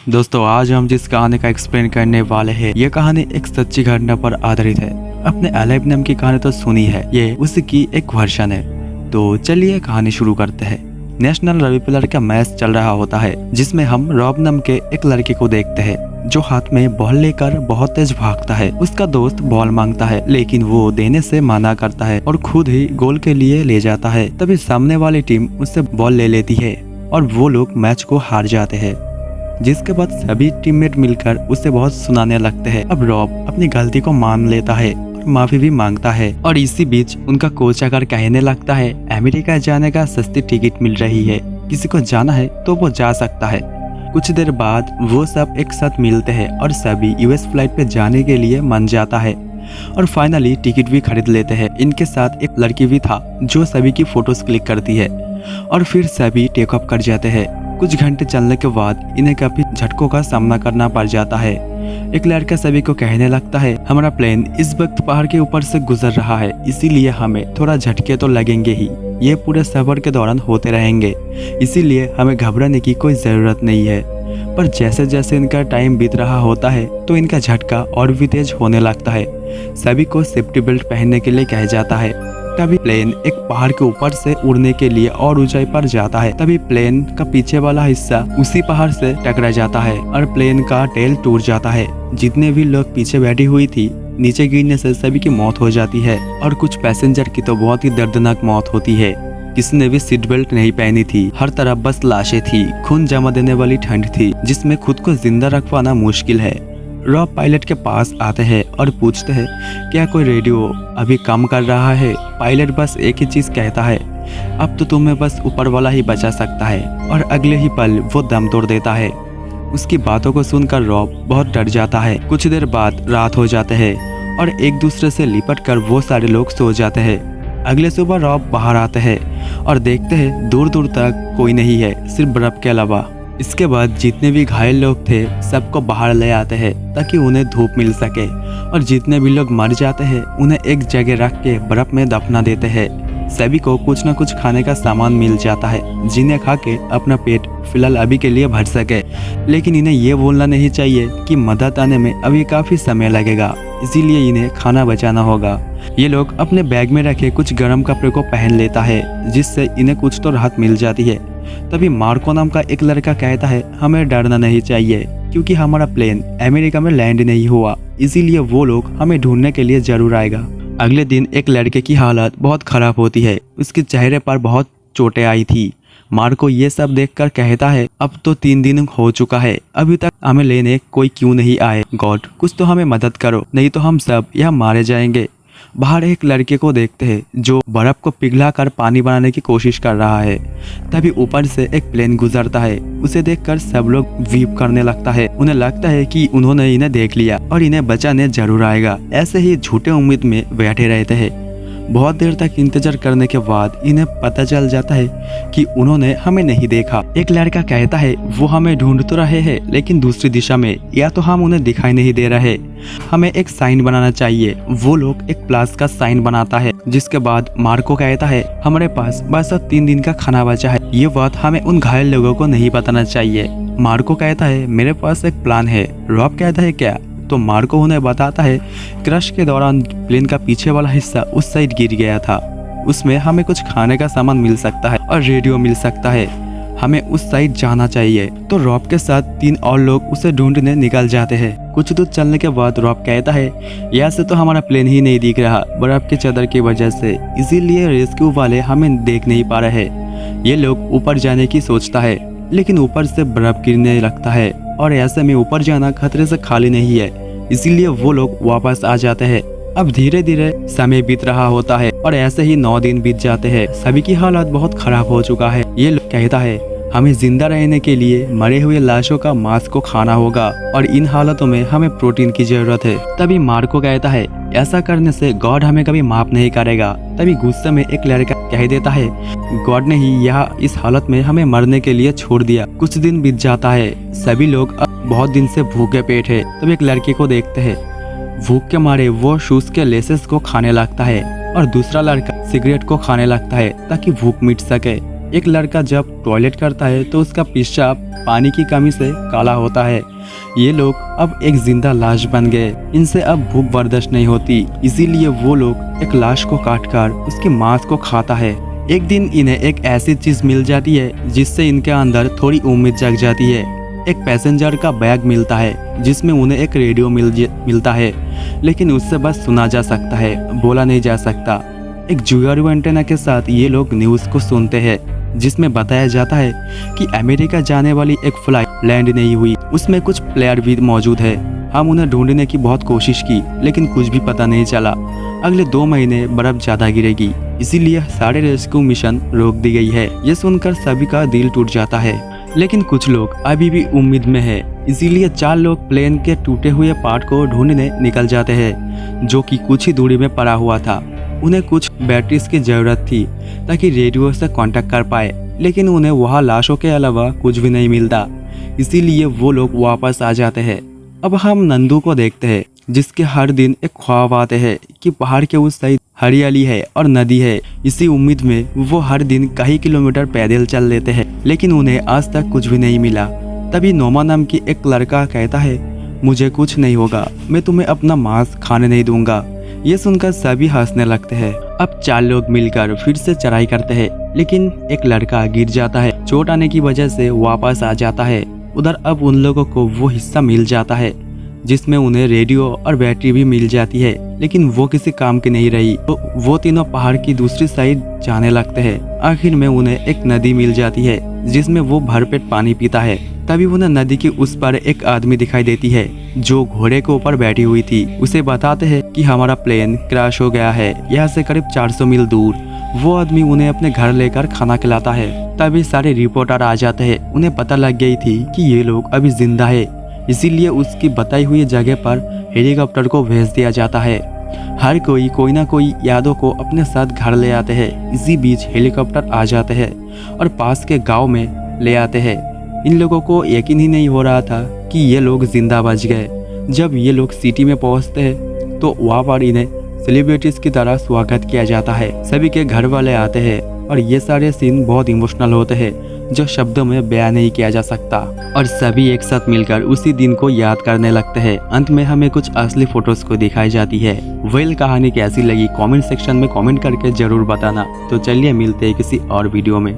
दोस्तों आज हम जिस कहानी का एक्सप्लेन करने वाले हैं ये कहानी एक सच्ची घटना पर आधारित है। अपने अलाइव नाम की कहानी तो सुनी है, ये उसकी एक वर्जन है। तो चलिए कहानी शुरू करते हैं। नेशनल रवि पिलर का मैच चल रहा होता है जिसमें हम रॉब नाम के एक लड़के को देखते हैं जो हाथ में बॉल लेकर बहुत तेज भागता है। उसका दोस्त बॉल मांगता है लेकिन वो देने से मना करता है और खुद ही गोल के लिए ले जाता है। तभी सामने वाली टीम उससे बॉल ले लेती है और वो लोग मैच को हार जाते हैं, जिसके बाद सभी टीममेट मिलकर उसे बहुत सुनाने लगते हैं। अब रॉब अपनी गलती को मान लेता है और माफी भी मांगता है। और इसी बीच उनका कोच आकर कहने लगता है अमेरिका जाने का सस्ती टिकट मिल रही है, किसी को जाना है तो वो जा सकता है। कुछ देर बाद वो सब एक साथ मिलते हैं और सभी यूएस फ्लाइट पे जाने के लिए मन जाता है और फाइनली टिकट भी खरीद लेते हैं। इनके साथ एक लड़की भी था जो सभी की फोटोज क्लिक करती है और फिर सभी टेक ऑफ कर जाते हैं। कुछ घंटे चलने के बाद इन्हें काफी झटकों का सामना करना पड़ जाता है। एक लड़का सभी को कहने लगता है हमारा प्लेन इस वक्त पहाड़ के ऊपर से गुजर रहा है, इसीलिए हमें थोड़ा झटके तो लगेंगे ही। ये पूरे सफर के दौरान होते रहेंगे, इसीलिए हमें घबराने की कोई जरूरत नहीं है। पर जैसे जैसे इनका टाइम बीत रहा होता है तो इनका झटका और भी तेज होने लगता है। सभी को सेफ्टी बेल्ट पहनने के लिए कहा जाता है। तभी प्लेन एक पहाड़ के ऊपर से उड़ने के लिए और ऊंचाई पर जाता है। तभी प्लेन का पीछे वाला हिस्सा उसी पहाड़ से टकरा जाता है और प्लेन का टेल टूट जाता है। जितने भी लोग पीछे बैठी हुई थी नीचे गिरने से सभी की मौत हो जाती है और कुछ पैसेंजर की तो बहुत ही दर्दनाक मौत होती है। किसी ने भी सीट बेल्ट नहीं पहनी थी। हर तरफ बस लाशें थी। खून जमा देने वाली ठंड थी जिसमें खुद को जिंदा रख पाना मुश्किल है। रॉब पायलट के पास आते हैं और पूछते हैं क्या कोई रेडियो अभी काम कर रहा है। पायलट बस एक ही चीज कहता है अब तो तुम्हें बस ऊपर वाला ही बचा सकता है, और अगले ही पल वो दम तोड़ देता है। उसकी बातों को सुनकर रॉब बहुत डर जाता है। कुछ देर बाद रात हो जाते हैं और एक दूसरे से लिपट कर वो सारे लोग सो जाते हैं। अगले सुबह रॉब बाहर आते हैं और देखते हैं दूर दूर तक कोई नहीं है सिर्फ बर्फ के अलावा। इसके बाद जितने भी घायल लोग थे सबको बाहर ले आते हैं ताकि उन्हें धूप मिल सके, और जितने भी लोग मर जाते हैं उन्हें एक जगह रख के बर्फ में दफना देते हैं। सभी को कुछ न कुछ खाने का सामान मिल जाता है जिन्हें खा के अपना पेट फिलहाल अभी के लिए भर सके। लेकिन इन्हें ये बोलना नहीं चाहिए कि मदद आने में अभी काफी समय लगेगा, इसीलिए इन्हें खाना बचाना होगा। ये लोग अपने बैग में रखे कुछ गर्म कपड़े को पहन लेता है जिससे इन्हें कुछ तो राहत मिल जाती है। तभी मार्को नाम का एक लड़का कहता है हमें डरना नहीं चाहिए क्योंकि हमारा प्लेन अमेरिका में लैंड नहीं हुआ, इसीलिए वो लोग हमें ढूंढने के लिए जरूर आएगा। अगले दिन एक लड़के की हालत बहुत खराब होती है। उसके चेहरे पर बहुत चोटें आई थी। मार्को ये सब देखकर कहता है अब तो 3 दिन हो चुका है, अभी तक हमें लेने कोई क्यों नहीं आए। गॉड कुछ तो हमें मदद करो, नहीं तो हम सब यहाँ मारे जाएंगे। बाहर एक लड़के को देखते हैं जो बर्फ को पिघला कर पानी बनाने की कोशिश कर रहा है। तभी ऊपर से एक प्लेन गुजरता है। उसे देखकर सब लोग वीप करने लगता है। उन्हें लगता है कि उन्होंने इन्हें देख लिया और इन्हें बचाने जरूर आएगा। ऐसे ही झूठे उम्मीद में बैठे रहते हैं। बहुत देर तक इंतजार करने के बाद इन्हें पता चल जाता है कि उन्होंने हमें नहीं देखा। एक लड़का कहता है वो हमें ढूंढ तो रहे हैं लेकिन दूसरी दिशा में, या तो हम उन्हें दिखाई नहीं दे रहे। हमें एक साइन बनाना चाहिए। वो लोग एक प्लस का साइन बनाता है। जिसके बाद मार्को कहता है हमारे पास बस 3 दिन का खाना बचा है, ये बात हमें उन घायल लोगों को नहीं बताना चाहिए। मार्को कहता है मेरे पास एक प्लान है। रॉब कहता है क्या? तो मार्को उन्हें बताता है क्रश के दौरान प्लेन का पीछे वाला हिस्सा उस साइड गिर गया था, उसमें हमें कुछ खाने का सामान मिल सकता है और रेडियो मिल सकता है, हमें उस साइड जाना चाहिए। तो रॉब के साथ 3 और लोग उसे ढूंढने निकल जाते हैं। कुछ दूर चलने के बाद रॉब कहता है यहाँ से तो हमारा प्लेन ही नहीं दिख रहा बर्फ के चादर की वजह से, इसीलिए रेस्क्यू वाले हमें देख नहीं पा रहे। ये लोग ऊपर जाने की सोचता है लेकिन ऊपर से बर्फ गिरने लगता है और ऐसे में ऊपर जाना खतरे से खाली नहीं है, इसीलिए वो लोग वापस आ जाते हैं। अब धीरे धीरे समय बीत रहा होता है और ऐसे ही 9 दिन बीत जाते हैं। सभी की हालत बहुत खराब हो चुका है। ये लोग कहता है हमें जिंदा रहने के लिए मरे हुए लाशों का मांस को खाना होगा और इन हालतों में हमें प्रोटीन की जरूरत है। तभी मार्को कहता है ऐसा करने से गॉड हमें कभी माफ नहीं करेगा। तभी गुस्से में एक लड़का कह देता है गॉड ने ही यहाँ इस हालत में हमें मरने के लिए छोड़ दिया। कुछ दिन बीत जाता है। सभी लोग अब बहुत दिन से भूखे पेट है। तभी एक लड़के को देखते हैं। भूख के मारे वो शूज के लेसेस को खाने लगता है और दूसरा लड़का सिगरेट को खाने लगता है ताकि भूख मिट सके। एक लड़का जब टॉयलेट करता है तो उसका पेशाब पानी की कमी से काला होता है। ये लोग अब एक जिंदा लाश बन गए। इनसे अब भूख बर्दाश्त नहीं होती, इसीलिए वो लोग एक लाश को काटकर उसके मांस को खाता है। एक दिन इन्हें एक ऐसी चीज मिल जाती है जिससे इनके अंदर थोड़ी उम्मीद जग जाती है। एक पैसेंजर का बैग मिलता है जिसमें उन्हें एक रेडियो मिलता है, लेकिन उससे बस सुना जा सकता है, बोला नहीं जा सकता। एक जुगाड़ू एंटेना के साथ ये लोग न्यूज़ को सुनते हैं जिसमें बताया जाता है कि अमेरिका जाने वाली एक फ्लाइट लैंड नहीं हुई, उसमें कुछ प्लेयर भी मौजूद है। हम उन्हें ढूंढने की बहुत कोशिश की लेकिन कुछ भी पता नहीं चला। अगले 2 महीने बर्फ ज्यादा गिरेगी, इसीलिए सारे रेस्क्यू मिशन रोक दी गई है। ये सुनकर सभी का दिल टूट जाता है, लेकिन कुछ लोग अभी भी उम्मीद में है, इसीलिए 4 लोग प्लेन के टूटे हुए पार्ट को ढूंढने निकल जाते हैं जो कि कुछ ही दूरी में पड़ा हुआ था। उन्हें कुछ बैटरीज की जरूरत थी ताकि रेडियो से कांटेक्ट कर पाए, लेकिन उन्हें वहाँ लाशों के अलावा कुछ भी नहीं मिलता, इसीलिए वो लोग वापस आ जाते हैं। अब हम नंदू को देखते हैं जिसके हर दिन एक ख्वाब आते हैं कि पहाड़ के उस साइड हरियाली है और नदी है। इसी उम्मीद में वो हर दिन कई किलोमीटर पैदल चल लेते हैं, लेकिन उन्हें आज तक कुछ भी नहीं मिला। तभी नोमा नाम की एक लड़का कहता है, मुझे कुछ नहीं होगा, मैं तुम्हें अपना मांस खाने नहीं दूंगा। ये सुनकर सभी हंसने लगते हैं। अब 4 लोग मिलकर फिर से चढ़ाई करते हैं, लेकिन एक लड़का गिर जाता है। चोट आने की वजह से वापस आ जाता है। उधर अब उन लोगों को वो हिस्सा मिल जाता है जिसमें उन्हें रेडियो और बैटरी भी मिल जाती है, लेकिन वो किसी काम की नहीं रही। तो वो तीनों पहाड़ की दूसरी साइड जाने लगते हैं। आखिर में उन्हें एक नदी मिल जाती है जिसमें वो भरपेट पानी पीता है। तभी उन्हें नदी के उस पार एक आदमी दिखाई देती है जो घोड़े के ऊपर बैठी हुई थी। उसे बताते हैं कि हमारा प्लेन क्रैश हो गया है, यहाँ से करीब 400 मील दूर। वो आदमी उन्हें अपने घर लेकर खाना खिलाता है। तभी सारे रिपोर्टर आ जाते हैं। उन्हें पता लग गई थी कि ये लोग अभी जिंदा है, इसीलिए उसकी बताई हुई जगह पर हेलीकॉप्टर को भेज दिया जाता है। हर कोई ना कोई यादों को अपने साथ घर ले आते हैं। इसी बीच हेलीकॉप्टर आ जाते हैं और पास के गांव में ले आते हैं। इन लोगों को यकीन ही नहीं हो रहा था कि ये लोग जिंदा बच गए। जब ये लोग सिटी में पहुंचते हैं तो वहाँ पर इन्हें सेलिब्रिटीज की तरह स्वागत किया जाता है। सभी के घर वाले आते हैं और ये सारे सीन बहुत इमोशनल होते हैं जो शब्दों में बयान नहीं किया जा सकता। और सभी एक साथ मिलकर उसी दिन को याद करने लगते हैं। अंत में हमें कुछ असली फोटोज को दिखाई जाती है। व्हेल कहानी कैसी लगी कमेंट सेक्शन में कमेंट करके जरूर बताना। तो चलिए मिलते हैं किसी और वीडियो में।